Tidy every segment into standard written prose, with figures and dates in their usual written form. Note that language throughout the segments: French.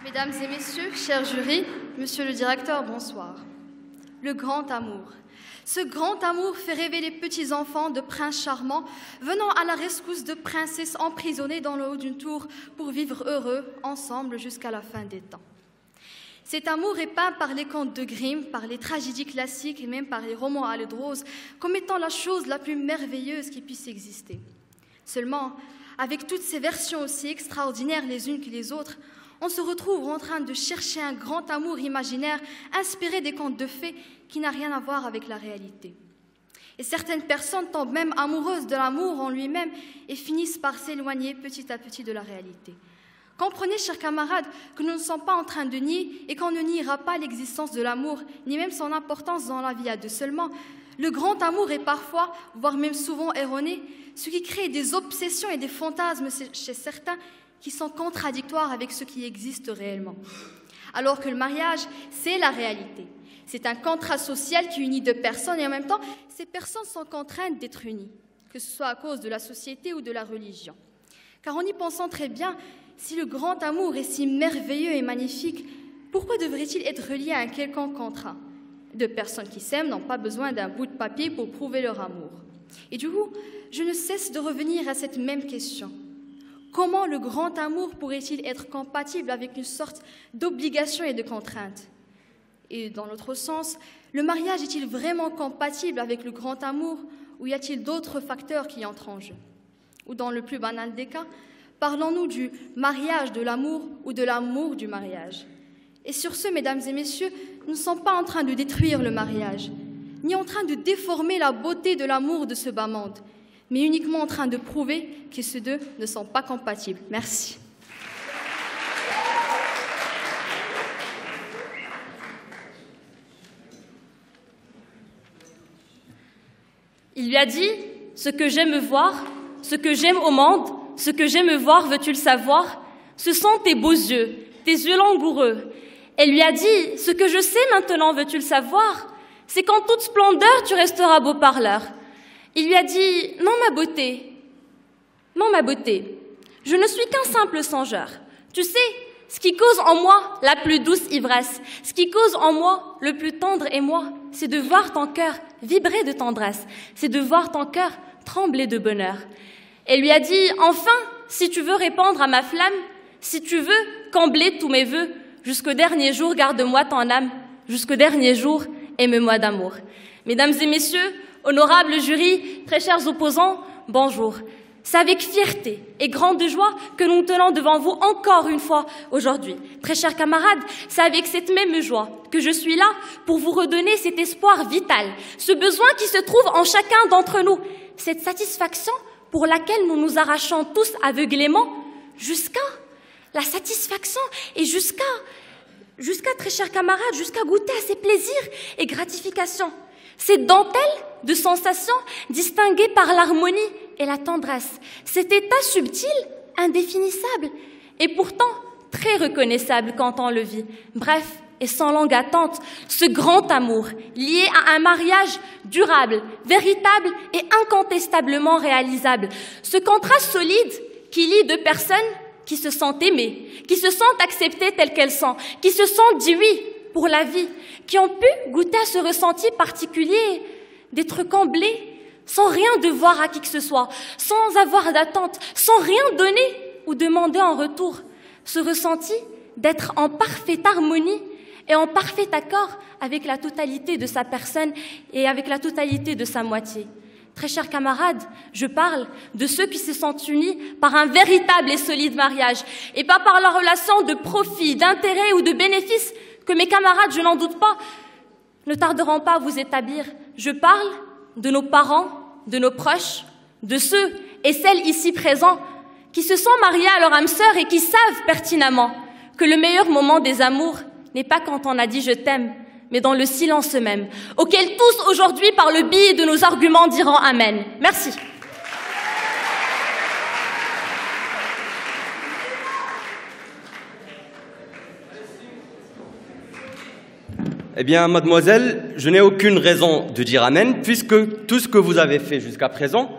Mesdames et messieurs, chers jurys, monsieur le directeur, bonsoir. Le grand amour. Ce grand amour fait rêver les petits enfants de princes charmants venant à la rescousse de princesses emprisonnées dans le haut d'une tour pour vivre heureux ensemble jusqu'à la fin des temps. Cet amour est peint par les contes de Grimm, par les tragédies classiques et même par les romans à l'eau de rose comme étant la chose la plus merveilleuse qui puisse exister. Seulement, avec toutes ces versions aussi extraordinaires les unes que les autres, on se retrouve en train de chercher un grand amour imaginaire inspiré des contes de fées qui n'a rien à voir avec la réalité. Et certaines personnes tombent même amoureuses de l'amour en lui-même et finissent par s'éloigner petit à petit de la réalité. Comprenez, chers camarades, que nous ne sommes pas en train de nier et qu'on ne niera pas l'existence de l'amour, ni même son importance dans la vie à deux. Seulement, le grand amour est parfois, voire même souvent erroné, ce qui crée des obsessions et des fantasmes chez certains qui sont contradictoires avec ce qui existe réellement. Alors que le mariage, c'est la réalité. C'est un contrat social qui unit deux personnes et en même temps, ces personnes sont contraintes d'être unies, que ce soit à cause de la société ou de la religion. Car en y pensant très bien, si le grand amour est si merveilleux et magnifique, pourquoi devrait-il être relié à un quelconque contrat? Deux personnes qui s'aiment n'ont pas besoin d'un bout de papier pour prouver leur amour. Et du coup, je ne cesse de revenir à cette même question. Comment le grand amour pourrait-il être compatible avec une sorte d'obligation et de contrainte? Et dans l'autre sens, le mariage est-il vraiment compatible avec le grand amour ou y a-t-il d'autres facteurs qui entrent en jeu? Ou dans le plus banal des cas, parlons-nous du mariage de l'amour ou de l'amour du mariage? Et sur ce, mesdames et messieurs, nous ne sommes pas en train de détruire le mariage, ni en train de déformer la beauté de l'amour de ce bas monde, mais uniquement en train de prouver que ces deux ne sont pas compatibles. Merci. Il lui a dit « Ce que j'aime voir, ce que j'aime au monde, ce que j'aime voir, veux-tu le savoir? Ce sont tes beaux yeux, tes yeux langoureux. » Elle lui a dit « Ce que je sais maintenant, veux-tu le savoir? C'est qu'en toute splendeur, tu resteras beau parleur. » Il lui a dit « Non, ma beauté, je ne suis qu'un simple songeur. Tu sais, ce qui cause en moi la plus douce ivresse, ce qui cause en moi le plus tendre émoi, c'est de voir ton cœur vibrer de tendresse, c'est de voir ton cœur trembler de bonheur. » Elle lui a dit « Enfin, si tu veux répondre à ma flamme, si tu veux combler tous mes vœux, jusqu'au dernier jour, garde-moi ton âme, jusqu'au dernier jour, aime-moi d'amour. » Mesdames et messieurs, honorables jurys, très chers opposants, bonjour. C'est avec fierté et grande joie que nous nous tenons devant vous encore une fois aujourd'hui. Très chers camarades, c'est avec cette même joie que je suis là pour vous redonner cet espoir vital, ce besoin qui se trouve en chacun d'entre nous, cette satisfaction pour laquelle nous nous arrachons tous aveuglément, jusqu'à la satisfaction et jusqu'à, très chers camarades, jusqu'à goûter à ces plaisirs et gratifications. Cette dentelle de sensations distinguée par l'harmonie et la tendresse, cet état subtil, indéfinissable et pourtant très reconnaissable quand on le vit. Bref, et sans longue attente, ce grand amour lié à un mariage durable, véritable et incontestablement réalisable. Ce contrat solide qui lie deux personnes qui se sentent aimées, qui se sentent acceptées telles qu'elles sont, qui se sentent dit oui pour la vie, qui ont pu goûter à ce ressenti particulier d'être comblées sans rien devoir à qui que ce soit, sans avoir d'attente, sans rien donner ou demander en retour. Ce ressenti d'être en parfaite harmonie et en parfait accord avec la totalité de sa personne et avec la totalité de sa moitié. Très chers camarades, je parle de ceux qui se sont unis par un véritable et solide mariage et pas par leur relation de profit, d'intérêt ou de bénéfice que mes camarades, je n'en doute pas, ne tarderont pas à vous établir. Je parle de nos parents, de nos proches, de ceux et celles ici présents qui se sont mariés à leur âme sœur et qui savent pertinemment que le meilleur moment des amours n'est pas quand on a dit « je t'aime », mais dans le silence même, auquel tous aujourd'hui, par le biais de nos arguments, diront « Amen ». Merci. Eh bien, mademoiselle, je n'ai aucune raison de dire amen, puisque tout ce que vous avez fait jusqu'à présent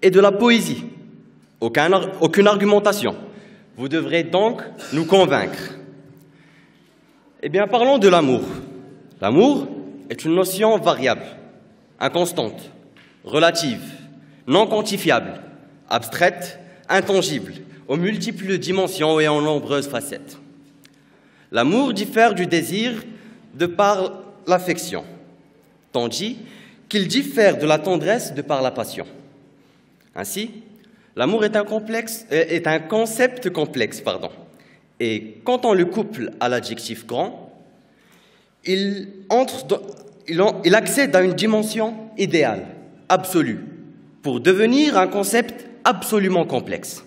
est de la poésie. Aucune argumentation. Vous devrez donc nous convaincre. Eh bien, parlons de l'amour. L'amour est une notion variable, inconstante, relative, non quantifiable, abstraite, intangible, aux multiples dimensions et en nombreuses facettes. L'amour diffère du désir de par l'affection, tandis qu'il diffère de la tendresse de par la passion. Ainsi, l'amour est un concept complexe, et quand on le couple à l'adjectif grand, il accède à une dimension idéale, absolue, pour devenir un concept absolument complexe.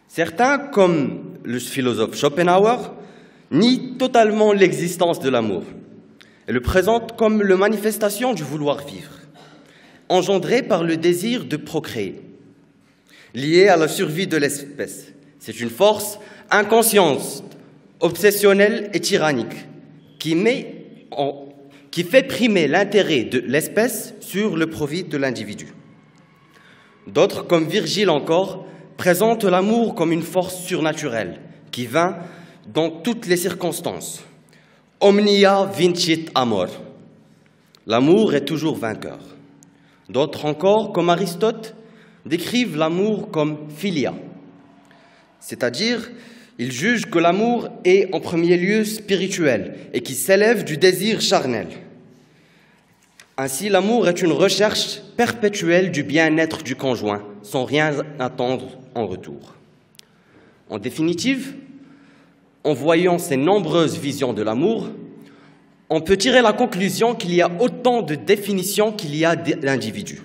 Certains, comme le philosophe Schopenhauer, nient totalement l'existence de l'amour et le présentent comme la manifestation du vouloir vivre, engendré par le désir de procréer, lié à la survie de l'espèce. C'est une force inconsciente, obsessionnelle et tyrannique qui fait primer l'intérêt de l'espèce sur le profit de l'individu. D'autres, comme Virgile encore, présentent l'amour comme une force surnaturelle qui vint dans toutes les circonstances. Omnia vincit amor. L'amour est toujours vainqueur. D'autres encore, comme Aristote, décrivent l'amour comme philia, c'est-à-dire ils jugent que l'amour est en premier lieu spirituel et qui s'élève du désir charnel. Ainsi, l'amour est une recherche perpétuelle du bien-être du conjoint, sans rien attendre en retour. En définitive, en voyant ces nombreuses visions de l'amour, on peut tirer la conclusion qu'il y a autant de définitions qu'il y a d'individus.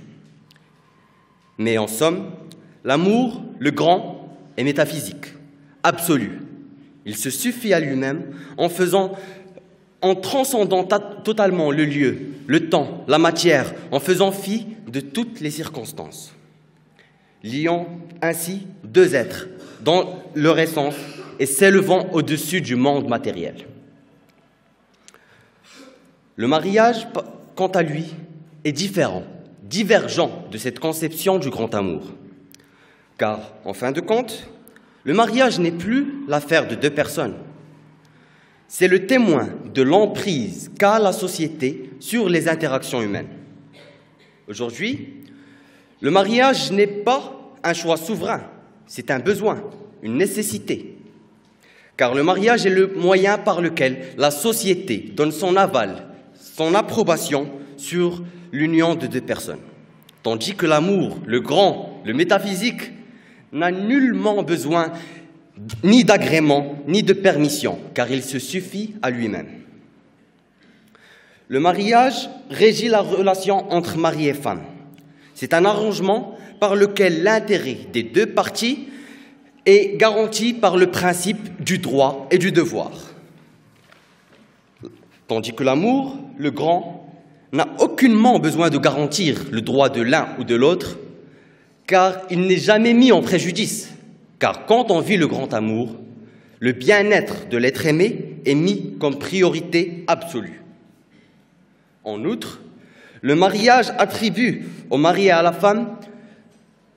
Mais en somme, l'amour, le grand, est métaphysique, absolu. Il se suffit à lui-même en transcendant totalement le lieu, le temps, la matière, en faisant fi de toutes les circonstances, liant ainsi deux êtres dans leur essence et s'élevant au-dessus du monde matériel. Le mariage, quant à lui, est différent, divergent de cette conception du grand amour. Car, en fin de compte, le mariage n'est plus l'affaire de deux personnes. C'est le témoin de l'emprise qu'a la société sur les interactions humaines. Aujourd'hui, le mariage n'est pas un choix souverain, c'est un besoin, une nécessité. Car le mariage est le moyen par lequel la société donne son aval, son approbation sur l'union de deux personnes. Tandis que l'amour, le grand, le métaphysique, n'a nullement besoin ni d'agrément, ni de permission, car il se suffit à lui-même. Le mariage régit la relation entre mari et femme. C'est un arrangement par lequel l'intérêt des deux parties est garanti par le principe du droit et du devoir. Tandis que l'amour, le grand, n'a aucunement besoin de garantir le droit de l'un ou de l'autre, car il n'est jamais mis en préjudice. Car quand on vit le grand amour, le bien-être de l'être aimé est mis comme priorité absolue. En outre, le mariage attribue au mari et à la femme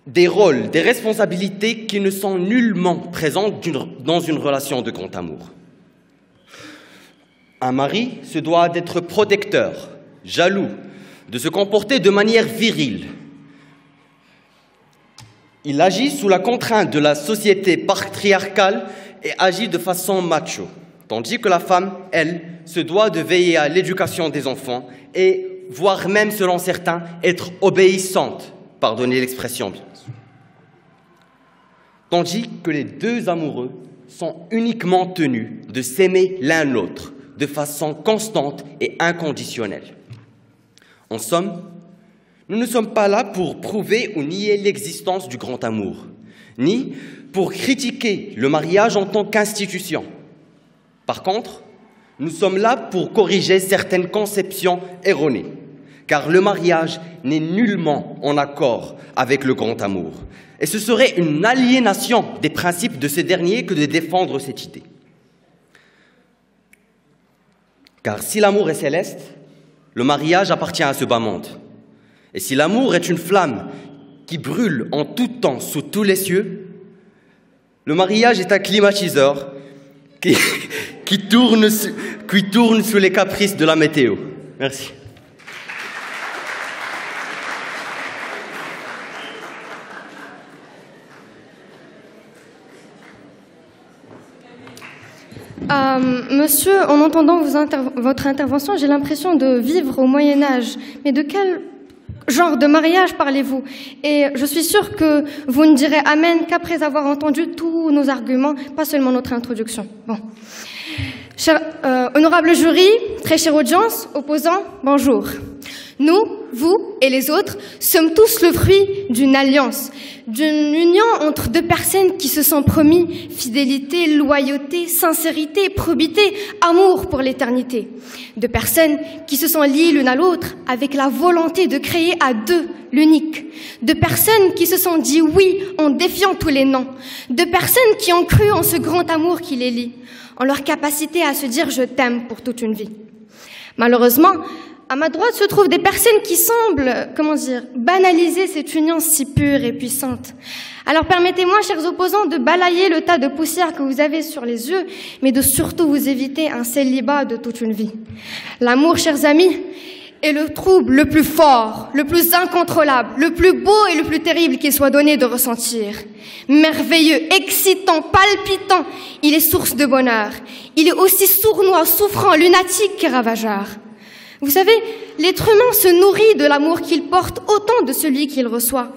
des rôles, des responsabilités qui ne sont nullement présentes dans une relation de grand amour. Un mari se doit d'être protecteur, jaloux, de se comporter de manière virile. Il agit sous la contrainte de la société patriarcale et agit de façon macho, tandis que la femme, elle, se doit de veiller à l'éducation des enfants et, voire même, selon certains, être obéissante, pardonnez l'expression bien sûr. Tandis que les deux amoureux sont uniquement tenus de s'aimer l'un l'autre de façon constante et inconditionnelle. En somme, nous ne sommes pas là pour prouver ou nier l'existence du grand amour, ni pour critiquer le mariage en tant qu'institution. Par contre, nous sommes là pour corriger certaines conceptions erronées, car le mariage n'est nullement en accord avec le grand amour, et ce serait une aliénation des principes de ce dernier que de défendre cette idée. Car si l'amour est céleste, le mariage appartient à ce bas monde. Et si l'amour est une flamme qui brûle en tout temps sous tous les cieux, le mariage est un climatiseur qui tourne sous les caprices de la météo. Merci. Monsieur, en entendant votre intervention, j'ai l'impression de vivre au Moyen-Âge. Mais de quel genre de mariage parlez-vous? Et je suis sûre que vous ne direz amen qu'après avoir entendu tous nos arguments, pas seulement notre introduction. Bon. Cher, honorable jury, très chère audience, opposants, bonjour. Nous, vous et les autres, sommes tous le fruit d'une alliance, d'une union entre deux personnes qui se sont promis fidélité, loyauté, sincérité, probité, amour pour l'éternité. Deux personnes qui se sont liées l'une à l'autre avec la volonté de créer à deux l'unique. Deux personnes qui se sont dit oui en défiant tous les non. Deux personnes qui ont cru en ce grand amour qui les lie, en leur capacité à se dire « je t'aime » pour toute une vie. Malheureusement, à ma droite se trouvent des personnes qui semblent, banaliser cette union si pure et puissante. Alors permettez-moi, chers opposants, de balayer le tas de poussière que vous avez sur les yeux, mais de surtout vous éviter un célibat de toute une vie. L'amour, chers amis, est le trouble le plus fort, le plus incontrôlable, le plus beau et le plus terrible qu'il soit donné de ressentir. Merveilleux, excitant, palpitant, il est source de bonheur. Il est aussi sournois, souffrant, lunatique et ravageur. Vous savez, l'être humain se nourrit de l'amour qu'il porte autant de celui qu'il reçoit.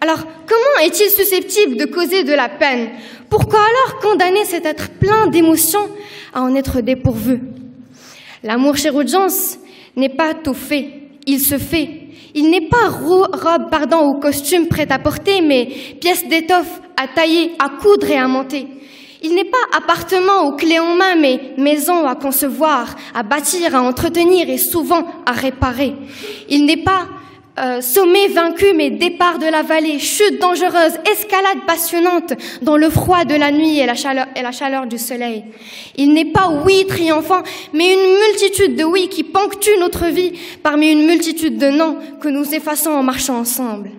Alors, comment est-il susceptible de causer de la peine? Pourquoi alors condamner cet être plein d'émotions à en être dépourvu? L'amour, chère audience, n'est pas tout fait, il se fait. Il n'est pas robe, ou costume prêt à porter, mais pièce d'étoffe à tailler, à coudre et à monter. Il n'est pas appartement aux clés en main, mais maison à concevoir, à bâtir, à entretenir et souvent à réparer. Il n'est pas sommet vaincu, mais départ de la vallée, chute dangereuse, escalade passionnante dans le froid de la nuit et la chaleur du soleil. Il n'est pas oui triomphant, mais une multitude de oui qui ponctuent notre vie parmi une multitude de non que nous effaçons en marchant ensemble.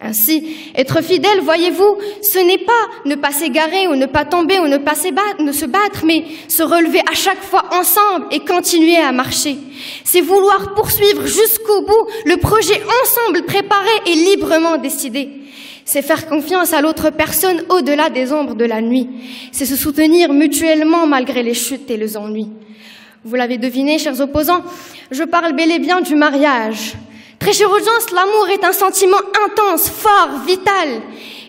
Ainsi, être fidèle, voyez-vous, ce n'est pas ne pas s'égarer ou ne pas tomber ou ne se battre, mais se relever à chaque fois ensemble et continuer à marcher. C'est vouloir poursuivre jusqu'au bout le projet ensemble préparé et librement décidé. C'est faire confiance à l'autre personne au-delà des ombres de la nuit. C'est se soutenir mutuellement malgré les chutes et les ennuis. Vous l'avez deviné, chers opposants, je parle bel et bien du mariage. Très chère audience, l'amour est un sentiment intense, fort, vital.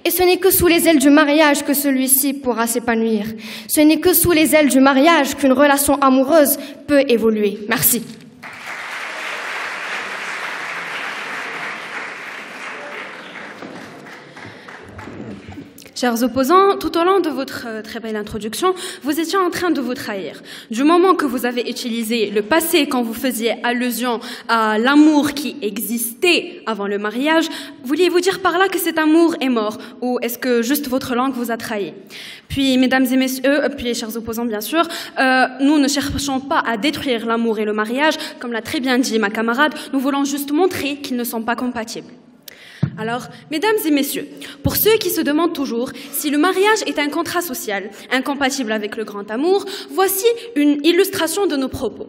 Et ce n'est que sous les ailes du mariage que celui-ci pourra s'épanouir. Ce n'est que sous les ailes du mariage qu'une relation amoureuse peut évoluer. Merci. Chers opposants, tout au long de votre très belle introduction, vous étiez en train de vous trahir. Du moment que vous avez utilisé le passé quand vous faisiez allusion à l'amour qui existait avant le mariage, vouliez-vous dire par là que cet amour est mort? Ou est-ce que juste votre langue vous a trahi? Puis, mesdames et messieurs, puis chers opposants bien sûr, nous ne cherchons pas à détruire l'amour et le mariage, comme l'a très bien dit ma camarade, nous voulons juste montrer qu'ils ne sont pas compatibles. Alors, mesdames et messieurs, pour ceux qui se demandent toujours si le mariage est un contrat social incompatible avec le grand amour, voici une illustration de nos propos.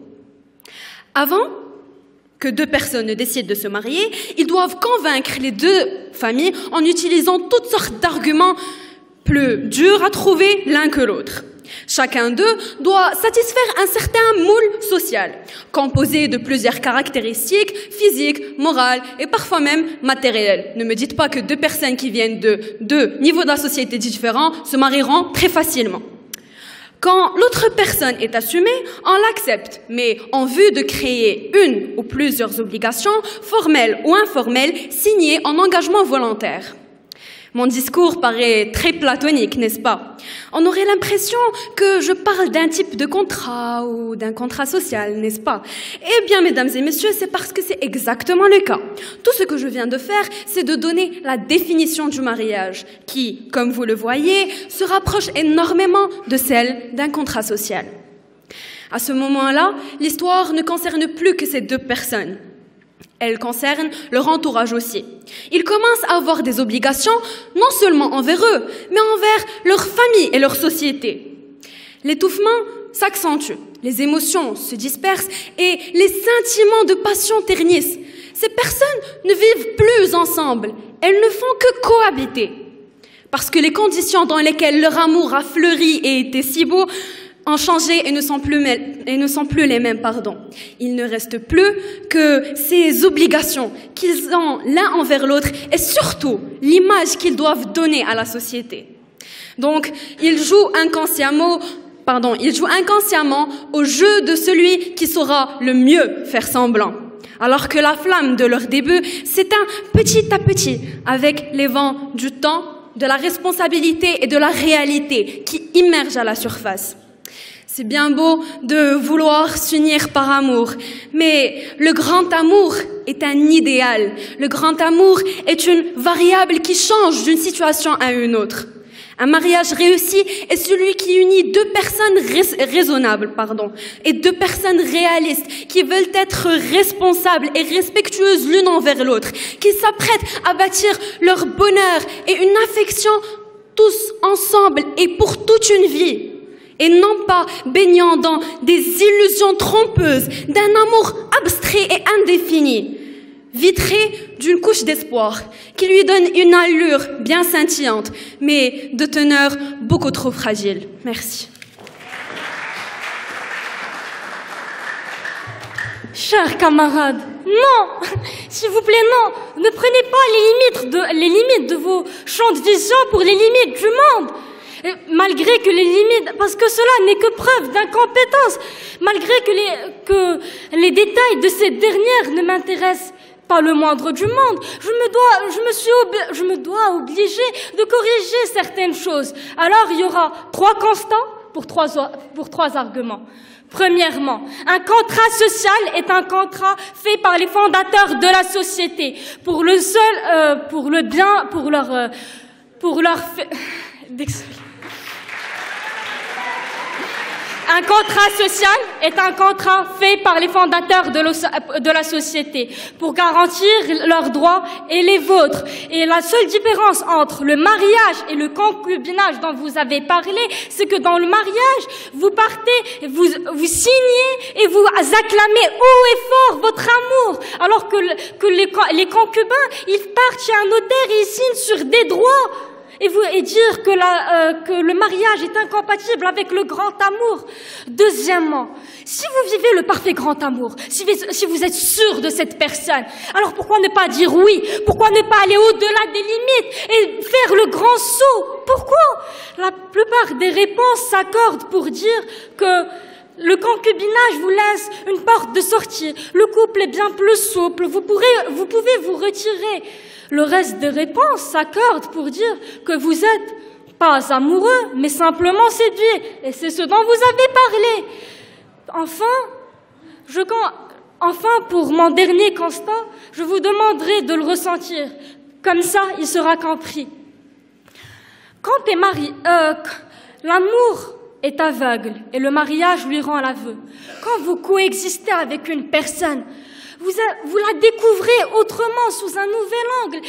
Avant que deux personnes ne décident de se marier, ils doivent convaincre les deux familles en utilisant toutes sortes d'arguments plus durs à trouver l'un que l'autre. Chacun d'eux doit satisfaire un certain moule social, composé de plusieurs caractéristiques physiques, morales et parfois même matérielles. Ne me dites pas que deux personnes qui viennent de deux niveaux de la société différents se marieront très facilement. Quand l'autre personne est assumée, on l'accepte, mais en vue de créer une ou plusieurs obligations, formelles ou informelles, signées en engagement volontaire. Mon discours paraît très platonique, n'est-ce pas? On aurait l'impression que je parle d'un type de contrat ou d'un contrat social, n'est-ce pas? Eh bien, mesdames et messieurs, c'est parce que c'est exactement le cas. Tout ce que je viens de faire, c'est de donner la définition du mariage, qui, comme vous le voyez, se rapproche énormément de celle d'un contrat social. À ce moment-là, l'histoire ne concerne plus que ces deux personnes. Elle concerne leur entourage aussi. Ils commencent à avoir des obligations, non seulement envers eux, mais envers leur famille et leur société. L'étouffement s'accentue, les émotions se dispersent et les sentiments de passion ternissent. Ces personnes ne vivent plus ensemble, elles ne font que cohabiter. Parce que les conditions dans lesquelles leur amour a fleuri et été si beau ont changé et ne sont plus les mêmes. Il ne reste plus que ces obligations qu'ils ont l'un envers l'autre et surtout l'image qu'ils doivent donner à la société. Donc, ils jouent inconsciemment au jeu de celui qui saura le mieux faire semblant. Alors que la flamme de leur début s'éteint petit à petit avec les vents du temps, de la responsabilité et de la réalité qui immergent à la surface. C'est bien beau de vouloir s'unir par amour, mais le grand amour est un idéal. Le grand amour est une variable qui change d'une situation à une autre. Un mariage réussi est celui qui unit deux personnes raisonnables, et deux personnes réalistes qui veulent être responsables et respectueuses l'une envers l'autre, qui s'apprêtent à bâtir leur bonheur et une affection tous ensemble et pour toute une vie. Et non pas baignant dans des illusions trompeuses d'un amour abstrait et indéfini, vitré d'une couche d'espoir qui lui donne une allure bien scintillante, mais de teneur beaucoup trop fragile. Merci. Chers camarades, non, s'il vous plaît, non, ne prenez pas les limites de vos champs de vision pour les limites du monde. Malgré que les limites, parce que cela n'est que preuve d'incompétence, malgré que les détails de cette dernière ne m'intéressent pas le moindre du monde, je me dois obliger de corriger certaines choses. Alors il y aura 3 constants pour trois arguments. Premièrement, un contrat social est un contrat fait par les fondateurs de la société pour le seul, pour le bien, pour leur Un contrat social est un contrat fait par les fondateurs de la société pour garantir leurs droits et les vôtres. Et la seule différence entre le mariage et le concubinage dont vous avez parlé, c'est que dans le mariage, vous partez, vous signez et vous acclamez haut et fort votre amour. Alors que les concubins, ils partent chez un notaire et ils signent sur des droits. Et dire que le mariage est incompatible avec le grand amour. Deuxièmement, si vous vivez le parfait grand amour, si vous êtes sûr de cette personne, alors pourquoi ne pas dire oui? Pourquoi ne pas aller au-delà des limites et faire le grand saut? Pourquoi? La plupart des réponses s'accordent pour dire que le concubinage vous laisse une porte de sortie. Le couple est bien plus souple. Vous pouvez vous retirer. Le reste des réponses s'accordent pour dire que vous êtes pas amoureux, mais simplement séduit. Et c'est ce dont vous avez parlé. Enfin, pour mon dernier constat, je vous demanderai de le ressentir. Comme ça, il sera compris. Quand t'es marié, l'amour est aveugle et le mariage lui rend l'aveu. Quand vous coexistez avec une personne, vous la découvrez autrement, sous un nouvel angle.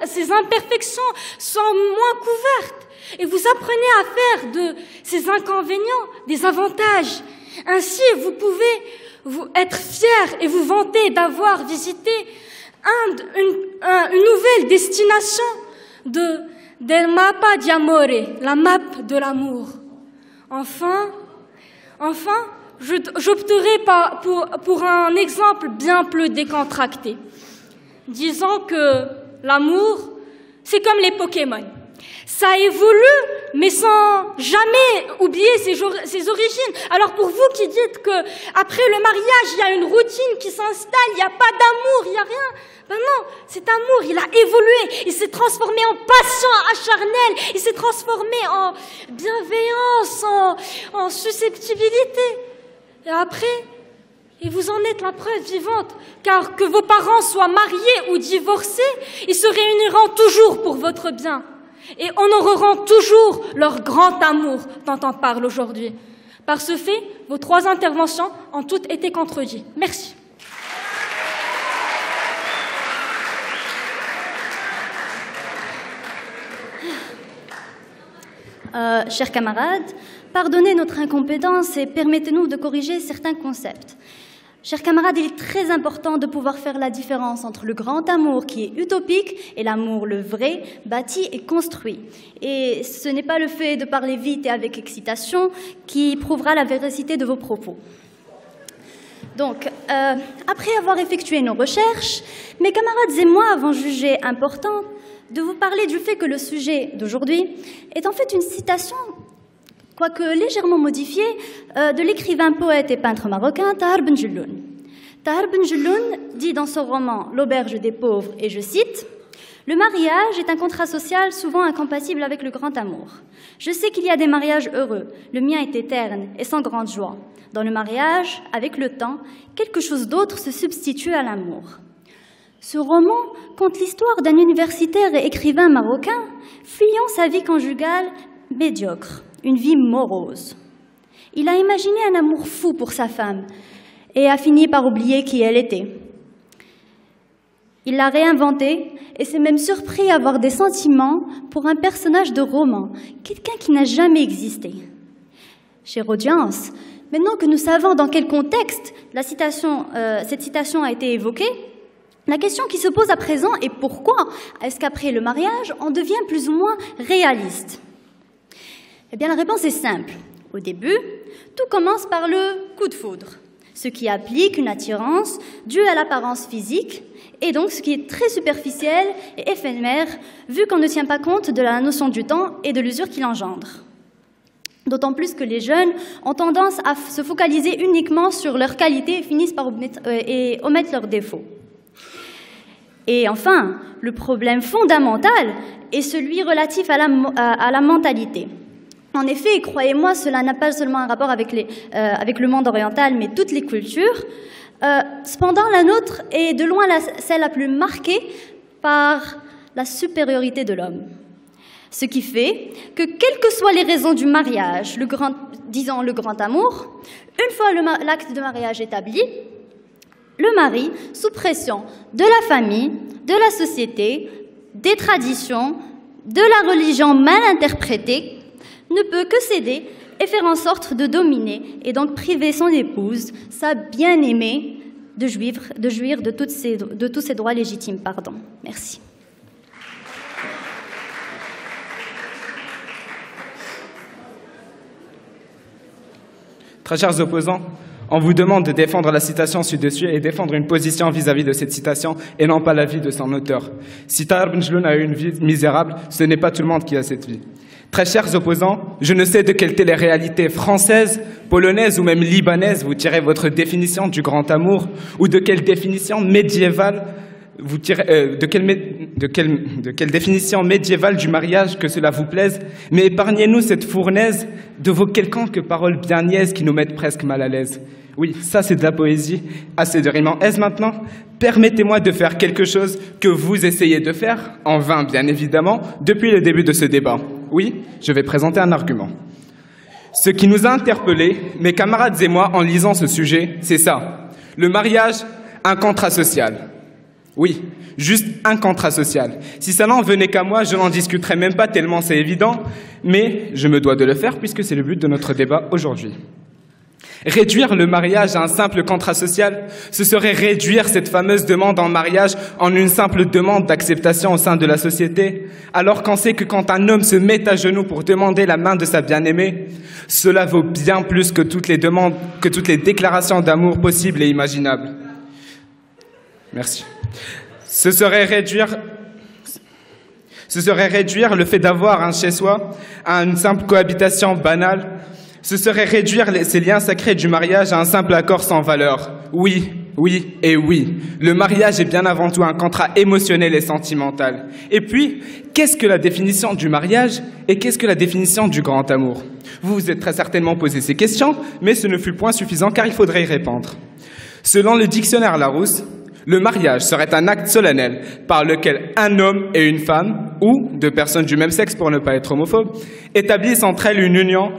Ses imperfections sont moins couvertes. Et vous apprenez à faire de ces inconvénients des avantages. Ainsi, vous pouvez être fier et vous vanter d'avoir visité une nouvelle destination del mapa di amore, la map de l'amour. Enfin, j'opterai pour un exemple bien plus décontracté. Disons que l'amour, c'est comme les Pokémon. Ça évolue, mais sans jamais oublier ses origines. Alors pour vous qui dites que après le mariage, il y a une routine qui s'installe, il n'y a pas d'amour, il n'y a rien. Ben non, cet amour, il a évolué, il s'est transformé en passion acharnelle, il s'est transformé en bienveillance, en susceptibilité. Et après, et vous en êtes la preuve vivante, car que vos parents soient mariés ou divorcés, ils se réuniront toujours pour votre bien. Et honoreront toujours leur grand amour dont on parle aujourd'hui. Par ce fait, vos 3 interventions ont toutes été contredites. Merci. Chers camarades, pardonnez notre incompétence et permettez-nous de corriger certains concepts. Chers camarades, il est très important de pouvoir faire la différence entre le grand amour qui est utopique et l'amour, le vrai, bâti et construit. Et ce n'est pas le fait de parler vite et avec excitation qui prouvera la véracité de vos propos. Donc, après avoir effectué nos recherches, mes camarades et moi avons jugé important de vous parler du fait que le sujet d'aujourd'hui est en fait une citation, quoique légèrement modifiée, de l'écrivain, poète et peintre marocain Tahar Ben Jelloun. Tahar Ben Jelloun dit dans son roman « L'auberge des pauvres », et je cite, « Le mariage est un contrat social souvent incompatible avec le grand amour. Je sais qu'il y a des mariages heureux, le mien est éterne et sans grande joie. Dans le mariage, avec le temps, quelque chose d'autre se substitue à l'amour. » Ce roman conte l'histoire d'un universitaire et écrivain marocain fuyant sa vie conjugale médiocre, une vie morose. Il a imaginé un amour fou pour sa femme et a fini par oublier qui elle était. Il l'a réinventée et s'est même surpris à avoir des sentiments pour un personnage de roman, quelqu'un qui n'a jamais existé. Chère audience, maintenant que nous savons dans quel contexte cette citation a été évoquée, la question qui se pose à présent est pourquoi est-ce qu'après le mariage, on devient plus ou moins réaliste? Eh bien, la réponse est simple. Au début, tout commence par le coup de foudre, ce qui applique une attirance due à l'apparence physique, et donc ce qui est très superficiel et éphémère, vu qu'on ne tient pas compte de la notion du temps et de l'usure qu'il engendre. D'autant plus que les jeunes ont tendance à se focaliser uniquement sur leurs qualités et finissent par omettre leurs défauts. Et enfin, le problème fondamental est celui relatif à la mentalité. En effet, et croyez-moi, cela n'a pas seulement un rapport avec le monde oriental, mais toutes les cultures. Cependant, la nôtre est de loin celle la plus marquée par la supériorité de l'homme. Ce qui fait que, quelles que soient les raisons du mariage, disons le grand amour, une fois l'acte de mariage établi, le mari, sous pression de la famille, de la société, des traditions, de la religion mal interprétée, ne peut que céder et faire en sorte de dominer et donc priver son épouse, sa bien-aimée, de jouir de tous ses droits légitimes. Merci. Très chers opposants, on vous demande de défendre la citation ci-dessus et défendre une position vis-à-vis de cette citation et non pas la vie de son auteur. Si Tahar Ben Jelloun a eu une vie misérable, ce n'est pas tout le monde qui a cette vie. Très chers opposants, je ne sais de quelle télé-réalité française, polonaise ou même libanaise vous tirez votre définition du grand amour ou de quelle définition médiévale vous tirez, de quelle définition médiévale du mariage que cela vous plaise, mais épargnez-nous cette fournaise de vos quelconques paroles bien niaises qui nous mettent presque mal à l'aise. Oui, ça c'est de la poésie, assez de rimes en aise maintenant. Permettez-moi de faire quelque chose que vous essayez de faire, en vain bien évidemment, depuis le début de ce débat. Oui, je vais présenter un argument. Ce qui nous a interpellés, mes camarades et moi, en lisant ce sujet, c'est ça. Le mariage, un contrat social. Oui, juste un contrat social. Si ça n'en venait qu'à moi, je n'en discuterais même pas tellement c'est évident, mais je me dois de le faire puisque c'est le but de notre débat aujourd'hui. Réduire le mariage à un simple contrat social, ce serait réduire cette fameuse demande en mariage en une simple demande d'acceptation au sein de la société, alors qu'on sait que quand un homme se met à genoux pour demander la main de sa bien-aimée, cela vaut bien plus que toutes les déclarations d'amour possibles et imaginables. Merci. Ce serait réduire le fait d'avoir un chez-soi à une simple cohabitation banale. Ce serait réduire ces liens sacrés du mariage à un simple accord sans valeur. Oui, oui et oui. Le mariage est bien avant tout un contrat émotionnel et sentimental. Et puis, qu'est-ce que la définition du mariage et qu'est-ce que la définition du grand amour? Vous vous êtes très certainement posé ces questions, mais ce ne fut point suffisant car il faudrait y répondre. Selon le dictionnaire Larousse, le mariage serait un acte solennel par lequel un homme et une femme, ou deux personnes du même sexe pour ne pas être homophobe, établissent entre elles une union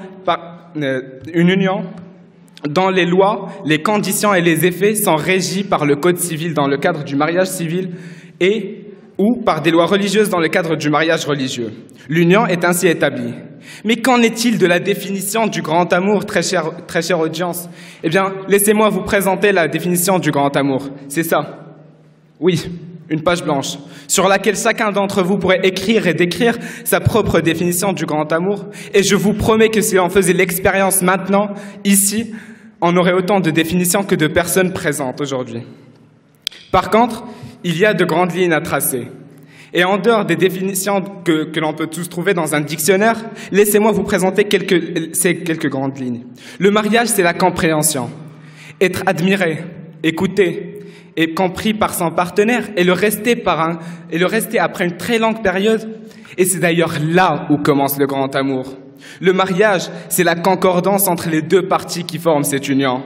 dont les lois, les conditions et les effets sont régis par le code civil dans le cadre du mariage civil ou par des lois religieuses dans le cadre du mariage religieux. L'union est ainsi établie. Mais qu'en est-il de la définition du grand amour, très chère audience? Eh bien, laissez-moi vous présenter la définition du grand amour. C'est ça. Oui, une page blanche, sur laquelle chacun d'entre vous pourrait écrire et décrire sa propre définition du grand amour. Et je vous promets que si on faisait l'expérience maintenant, ici, on aurait autant de définitions que de personnes présentes aujourd'hui. Par contre, il y a de grandes lignes à tracer. Et en dehors des définitions que l'on peut tous trouver dans un dictionnaire, laissez-moi vous présenter ces quelques grandes lignes. Le mariage, c'est la compréhension. Être admiré, écouté et compris par son partenaire et le rester après une très longue période. Et c'est d'ailleurs là où commence le grand amour. Le mariage, c'est la concordance entre les deux parties qui forment cette union.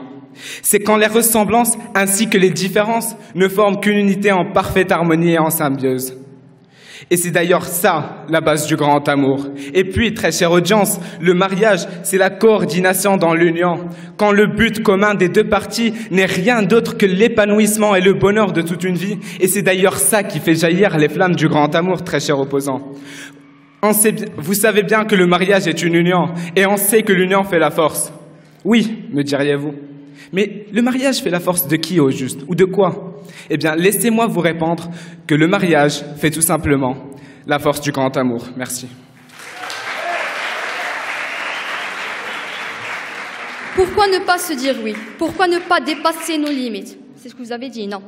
C'est quand les ressemblances ainsi que les différences ne forment qu'une unité en parfaite harmonie et en symbiose. Et c'est d'ailleurs ça, la base du grand amour. Et puis, très chère audience, le mariage, c'est la coordination dans l'union, quand le but commun des deux parties n'est rien d'autre que l'épanouissement et le bonheur de toute une vie. Et c'est d'ailleurs ça qui fait jaillir les flammes du grand amour, très cher opposant. Vous savez bien que le mariage est une union, et on sait que l'union fait la force. Oui, me diriez-vous. Mais le mariage fait la force de qui au juste? Ou de quoi? Eh bien, laissez-moi vous répondre que le mariage fait tout simplement la force du grand amour. Merci. Pourquoi ne pas se dire oui? Pourquoi ne pas dépasser nos limites? C'est ce que vous avez dit, non?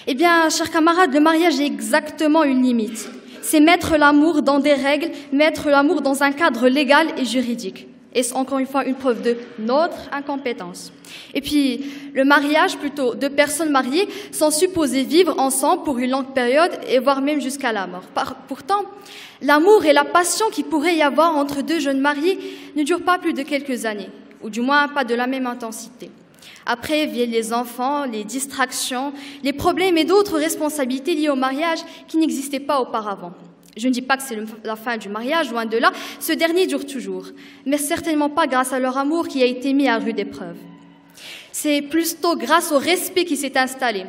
Eh bien, chers camarades, le mariage est exactement une limite. C'est mettre l'amour dans des règles, mettre l'amour dans un cadre légal et juridique. Et c'est encore une fois une preuve de notre incompétence. Et puis, le mariage, plutôt, deux personnes mariées sont supposées vivre ensemble pour une longue période et voire même jusqu'à la mort. Pourtant, l'amour et la passion qu'il pourrait y avoir entre deux jeunes mariés ne durent pas plus de quelques années, ou du moins pas de la même intensité. Après viennent les enfants, les distractions, les problèmes et d'autres responsabilités liées au mariage qui n'existaient pas auparavant. Je ne dis pas que c'est la fin du mariage, loin de là, ce dernier dure toujours, mais certainement pas grâce à leur amour qui a été mis à rude épreuve. C'est plutôt grâce au respect qui s'est installé,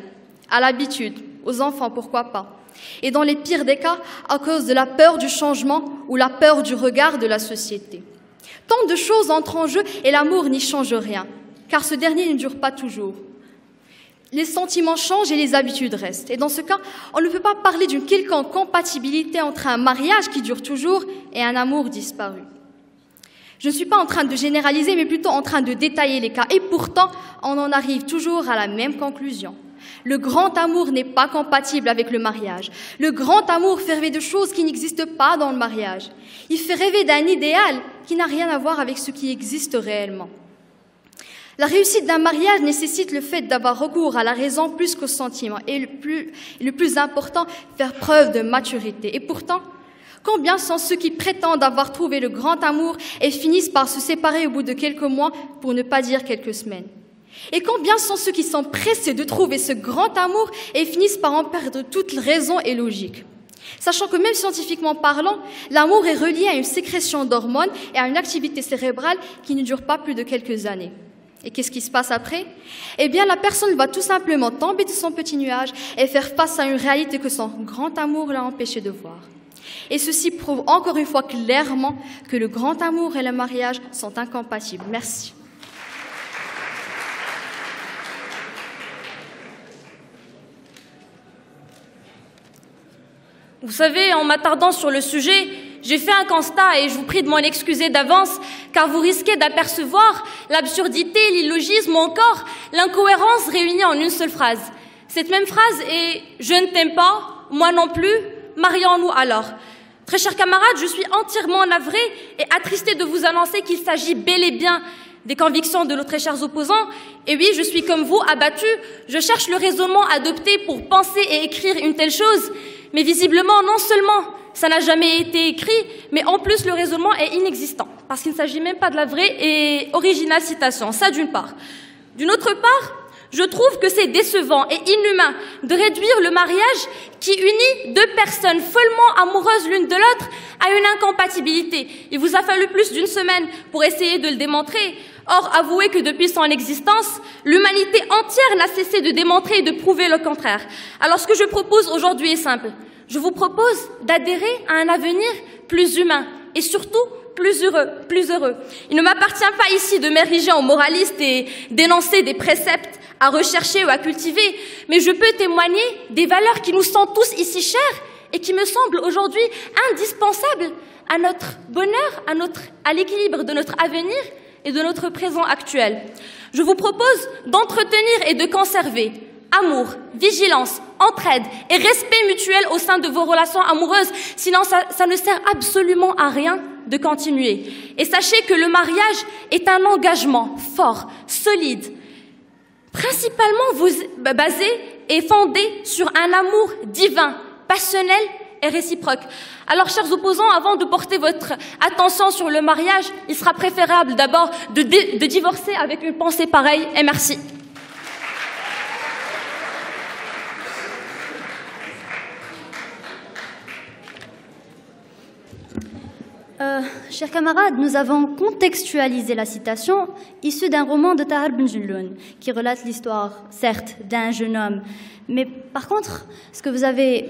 à l'habitude, aux enfants, pourquoi pas, et dans les pires des cas, à cause de la peur du changement ou la peur du regard de la société. Tant de choses entrent en jeu et l'amour n'y change rien, car ce dernier ne dure pas toujours. Les sentiments changent et les habitudes restent. Et dans ce cas, on ne peut pas parler d'une quelconque compatibilité entre un mariage qui dure toujours et un amour disparu. Je ne suis pas en train de généraliser, mais plutôt en train de détailler les cas. Et pourtant, on en arrive toujours à la même conclusion. Le grand amour n'est pas compatible avec le mariage. Le grand amour fait rêver de choses qui n'existent pas dans le mariage. Il fait rêver d'un idéal qui n'a rien à voir avec ce qui existe réellement. La réussite d'un mariage nécessite le fait d'avoir recours à la raison plus qu'au sentiment. Et le plus important, faire preuve de maturité. Et pourtant, combien sont ceux qui prétendent avoir trouvé le grand amour et finissent par se séparer au bout de quelques mois, pour ne pas dire quelques semaines? Et combien sont ceux qui sont pressés de trouver ce grand amour et finissent par en perdre toute raison et logique? Sachant que même scientifiquement parlant, l'amour est relié à une sécrétion d'hormones et à une activité cérébrale qui ne dure pas plus de quelques années. Et qu'est-ce qui se passe après? Eh bien, la personne va tout simplement tomber de son petit nuage et faire face à une réalité que son grand amour l'a empêché de voir. Et ceci prouve encore une fois clairement que le grand amour et le mariage sont incompatibles. Merci. Vous savez, en m'attardant sur le sujet, j'ai fait un constat et je vous prie de m'en excuser d'avance, car vous risquez d'apercevoir l'absurdité, l'illogisme ou encore l'incohérence réunie en une seule phrase. Cette même phrase est « Je ne t'aime pas, moi non plus, marions-nous alors ». Très chers camarades, je suis entièrement navrée et attristée de vous annoncer qu'il s'agit bel et bien des convictions de nos très chers opposants. Et oui, je suis comme vous, abattue. Je cherche le raisonnement adopté pour penser et écrire une telle chose. Mais visiblement, non seulement ça n'a jamais été écrit, mais en plus le raisonnement est inexistant, parce qu'il ne s'agit même pas de la vraie et originale citation, ça d'une part. D'une autre part, je trouve que c'est décevant et inhumain de réduire le mariage qui unit deux personnes follement amoureuses l'une de l'autre à une incompatibilité. Il vous a fallu plus d'une semaine pour essayer de le démontrer. Or, avouez que depuis son existence, l'humanité entière n'a cessé de démontrer et de prouver le contraire. Alors ce que je propose aujourd'hui est simple. Je vous propose d'adhérer à un avenir plus humain et surtout plus heureux. Il ne m'appartient pas ici de m'ériger en moraliste et d'énoncer des préceptes à rechercher ou à cultiver, mais je peux témoigner des valeurs qui nous sont tous ici chères et qui me semblent aujourd'hui indispensables à notre bonheur, à l'équilibre de notre avenir et de notre présent actuel. Je vous propose d'entretenir et de conserver amour, vigilance, entraide et respect mutuel au sein de vos relations amoureuses, sinon ça ne sert absolument à rien de continuer. Et sachez que le mariage est un engagement fort, solide, principalement basé et fondé sur un amour divin, passionnel et réciproque. Alors, chers opposants, avant de porter votre attention sur le mariage, il sera préférable d'abord de divorcer avec une pensée pareille. Et merci. Chers camarades, nous avons contextualisé la citation issue d'un roman de Tahar Ben Jelloun qui relate l'histoire, certes, d'un jeune homme. Mais par contre, ce que vous n'avez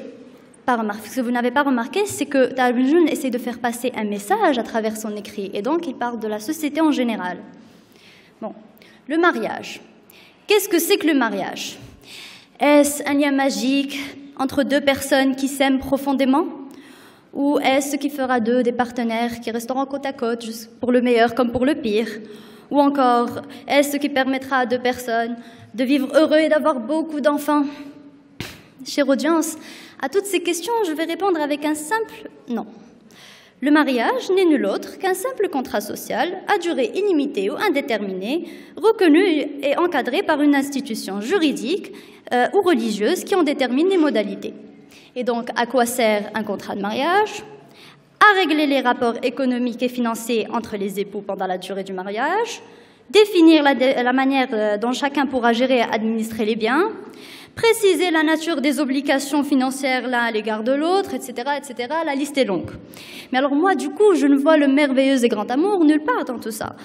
pas remarqué, c'est que Tahar Ben Jelloun essaie de faire passer un message à travers son écrit, et donc il parle de la société en général. Bon, le mariage. Qu'est-ce que c'est que le mariage? Est-ce un lien magique entre deux personnes qui s'aiment profondément? Ou est-ce ce qui fera d'eux des partenaires qui resteront côte à côte, pour le meilleur comme pour le pire? Ou encore, est-ce ce qui permettra à deux personnes de vivre heureux et d'avoir beaucoup d'enfants? Chère audience, à toutes ces questions, je vais répondre avec un simple non. Le mariage n'est nul autre qu'un simple contrat social à durée illimitée ou indéterminée, reconnu et encadré par une institution juridique ou religieuse qui en détermine les modalités. Et donc, à quoi sert un contrat de mariage? À régler les rapports économiques et financiers entre les époux pendant la durée du mariage, définir la manière dont chacun pourra gérer et administrer les biens, préciser la nature des obligations financières l'un à l'égard de l'autre, etc., etc. La liste est longue. Mais alors moi, du coup, je ne vois le merveilleux et grand amour nulle part dans tout ça.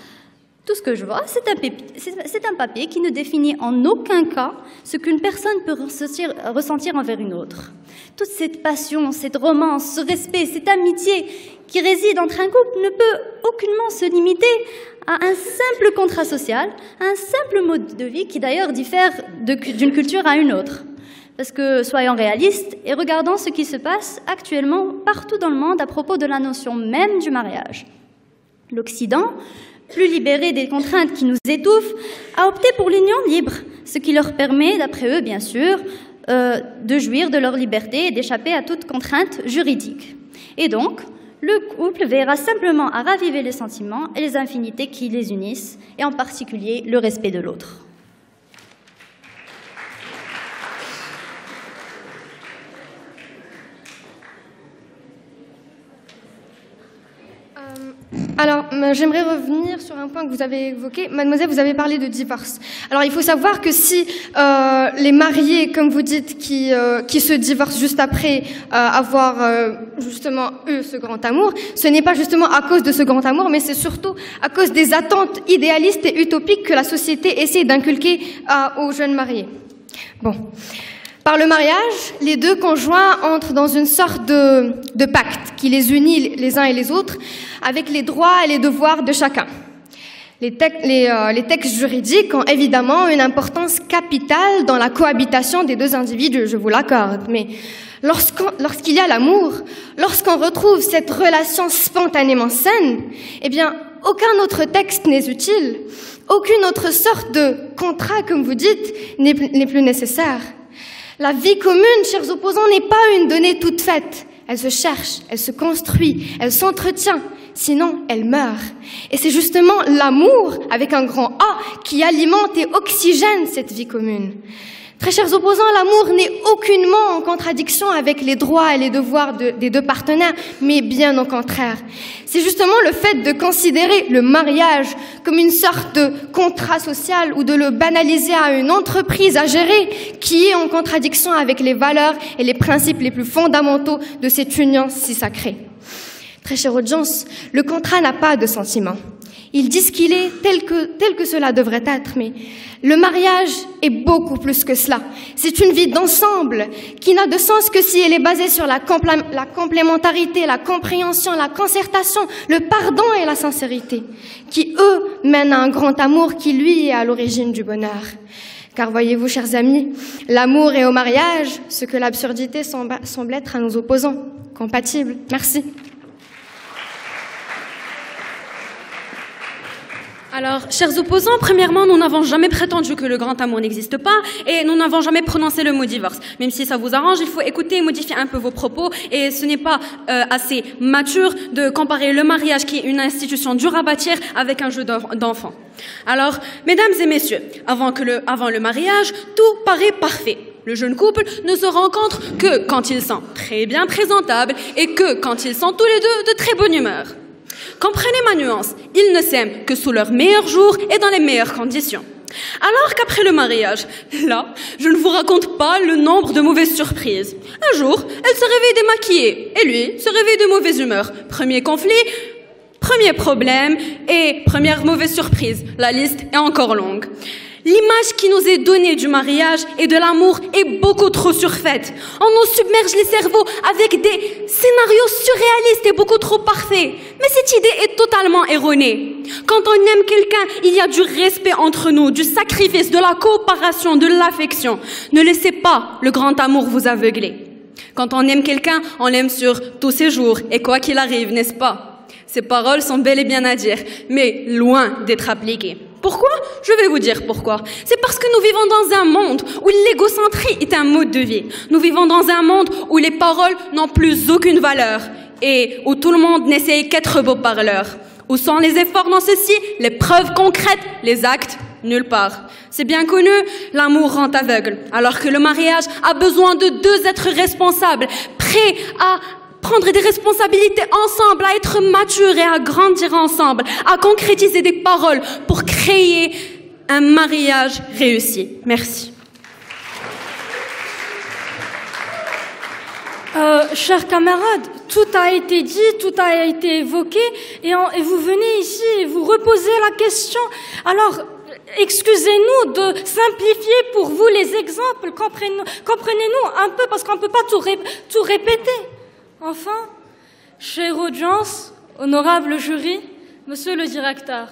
Tout ce que je vois, c'est un papier qui ne définit en aucun cas ce qu'une personne peut ressentir envers une autre. Toute cette passion, cette romance, ce respect, cette amitié qui réside entre un couple ne peut aucunement se limiter à un simple contrat social, à un simple mode de vie qui d'ailleurs diffère d'une culture à une autre. Parce que soyons réalistes et regardons ce qui se passe actuellement partout dans le monde à propos de la notion même du mariage. L'Occident, plus libéré des contraintes qui nous étouffent, a opté pour l'union libre, ce qui leur permet, d'après eux bien sûr, de jouir de leur liberté et d'échapper à toute contrainte juridique. Et donc, le couple veillera simplement à raviver les sentiments et les affinités qui les unissent, et en particulier le respect de l'autre. Alors, j'aimerais revenir sur un point que vous avez évoqué. Mademoiselle, vous avez parlé de divorce. Alors, il faut savoir que si les mariés, comme vous dites, qui se divorcent juste après avoir justement eu ce grand amour, ce n'est pas justement à cause de ce grand amour, mais c'est surtout à cause des attentes idéalistes et utopiques que la société essaie d'inculquer aux jeunes mariés. Bon. Par le mariage, les deux conjoints entrent dans une sorte de pacte qui les unit les uns et les autres avec les droits et les devoirs de chacun. Les textes juridiques ont évidemment une importance capitale dans la cohabitation des deux individus, je vous l'accorde. Mais lorsqu'il y a l'amour, lorsqu'on retrouve cette relation spontanément saine, eh bien, aucun autre texte n'est utile. Aucune autre sorte de contrat, comme vous dites, n'est plus nécessaire. La vie commune, chers opposants, n'est pas une donnée toute faite. Elle se cherche, elle se construit, elle s'entretient. Sinon, elle meurt. Et c'est justement l'amour, avec un grand A, qui alimente et oxygène cette vie commune. Très chers opposants, l'amour n'est aucunement en contradiction avec les droits et les devoirs des deux partenaires, mais bien au contraire. C'est justement le fait de considérer le mariage comme une sorte de contrat social ou de le banaliser à une entreprise à gérer qui est en contradiction avec les valeurs et les principes les plus fondamentaux de cette union si sacrée. Très chère audience, le contrat n'a pas de sentiment. Ils disent qu'il est tel que cela devrait être, mais le mariage est beaucoup plus que cela. C'est une vie d'ensemble qui n'a de sens que si elle est basée sur la complémentarité, la compréhension, la concertation, le pardon et la sincérité, qui, eux, mènent à un grand amour qui, lui, est à l'origine du bonheur. Car voyez-vous, chers amis, l'amour est au mariage ce que l'absurdité semble être à nos opposants. Compatible. Merci. Alors, chers opposants, premièrement, nous n'avons jamais prétendu que le grand amour n'existe pas et nous n'avons jamais prononcé le mot divorce. Même si ça vous arrange, il faut écouter et modifier un peu vos propos et ce n'est pas assez mature de comparer le mariage, qui est une institution dure à bâtir, avec un jeu d'enfants. Alors, mesdames et messieurs, avant le mariage, tout paraît parfait. Le jeune couple ne se rencontre que quand ils sont très bien présentables et que quand ils sont tous les deux de très bonne humeur. Comprenez ma nuance, ils ne s'aiment que sous leurs meilleurs jours et dans les meilleures conditions. Alors qu'après le mariage, là, je ne vous raconte pas le nombre de mauvaises surprises. Un jour, elle se réveille démaquillée et lui se réveille de mauvaise humeur. Premier conflit, premier problème et première mauvaise surprise. La liste est encore longue. L'image qui nous est donnée du mariage et de l'amour est beaucoup trop surfaite. On nous submerge les cerveaux avec des scénarios surréalistes et beaucoup trop parfaits. Mais cette idée est totalement erronée. Quand on aime quelqu'un, il y a du respect entre nous, du sacrifice, de la coopération, de l'affection. Ne laissez pas le grand amour vous aveugler. Quand on aime quelqu'un, on l'aime sur tous ses jours et quoi qu'il arrive, n'est-ce pas? Ces paroles sont bel et bien à dire, mais loin d'être appliquées. Pourquoi? Je vais vous dire pourquoi. C'est parce que nous vivons dans un monde où l'égocentrie est un mode de vie. Nous vivons dans un monde où les paroles n'ont plus aucune valeur et où tout le monde n'essaye qu'être beau parleur. Où sont les efforts dans ceci, les preuves concrètes, les actes? Nulle part. C'est bien connu, l'amour rend aveugle, alors que le mariage a besoin de deux êtres responsables, prêts à prendre des responsabilités ensemble, à être matures et à grandir ensemble, à concrétiser des paroles pour créer un mariage réussi. Merci. Chers camarades, tout a été dit, tout a été évoqué, et vous venez ici et vous reposez la question. Alors, excusez-nous de simplifier pour vous les exemples, comprenez-nous un peu, parce qu'on ne peut pas tout répéter. Enfin, chère audience, honorable jury, monsieur le directeur,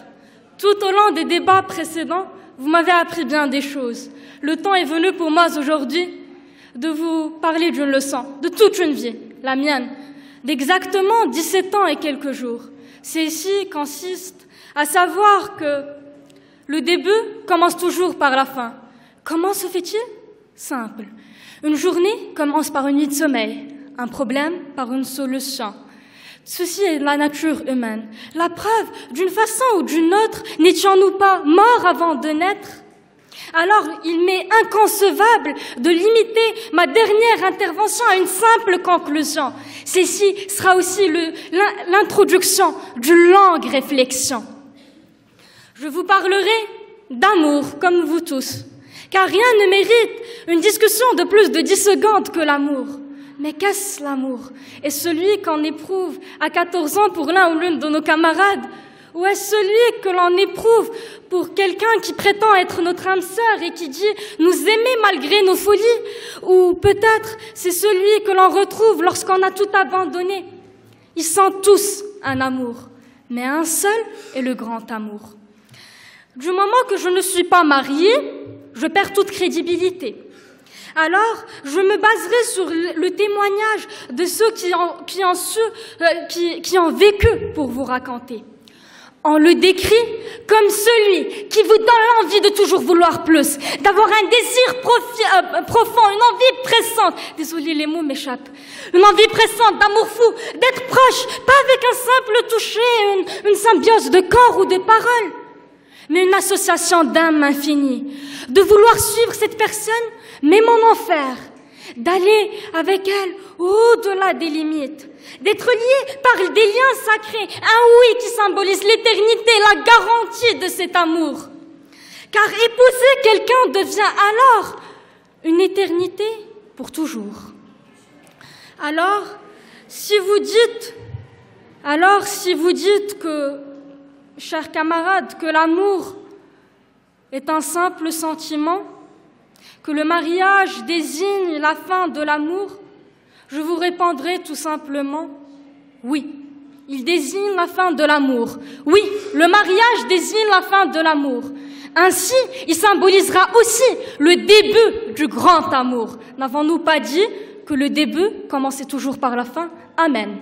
tout au long des débats précédents, vous m'avez appris bien des choses. Le temps est venu pour moi aujourd'hui de vous parler d'une leçon, de toute une vie, la mienne, d'exactement 17 ans et quelques jours. Celle-ci consiste à savoir que le début commence toujours par la fin. Comment se fait-il? Simple. Une journée commence par une nuit de sommeil. Un problème par une solution. Ceci est la nature humaine. La preuve, d'une façon ou d'une autre, n'étions-nous pas morts avant de naître? Alors, il m'est inconcevable de limiter ma dernière intervention à une simple conclusion. Ceci sera aussi l'introduction d'une longue réflexion. Je vous parlerai d'amour, comme vous tous, car rien ne mérite une discussion de plus de 10 secondes que l'amour. Mais qu'est-ce l'amour? Est-ce celui qu'on éprouve à 14 ans pour l'un ou l'une de nos camarades? Ou est-ce celui que l'on éprouve pour quelqu'un qui prétend être notre âme sœur et qui dit nous aimer malgré nos folies? Ou peut-être c'est celui que l'on retrouve lorsqu'on a tout abandonné? Ils sont tous un amour, mais un seul est le grand amour. Du moment que je ne suis pas mariée, je perds toute crédibilité. Alors, je me baserai sur le témoignage de ceux qui ont vécu pour vous raconter. On le décrit comme celui qui vous donne l'envie de toujours vouloir plus, d'avoir un désir profond, une envie pressante. Désolée, les mots m'échappent. Une envie pressante, d'amour fou, d'être proche, pas avec un simple toucher, une symbiose de corps ou de paroles, mais une association d'âme infinie, de vouloir suivre cette personne, même en enfer, d'aller avec elle au-delà des limites, d'être lié par des liens sacrés, un oui qui symbolise l'éternité, la garantie de cet amour. Car épouser quelqu'un devient alors une éternité pour toujours. Alors, si vous dites que chers camarades, que l'amour est un simple sentiment, que le mariage désigne la fin de l'amour, je vous répondrai tout simplement oui. Il désigne la fin de l'amour. Oui, le mariage désigne la fin de l'amour. Ainsi, il symbolisera aussi le début du grand amour. N'avons-nous pas dit que le début commençait toujours par la fin? Amen.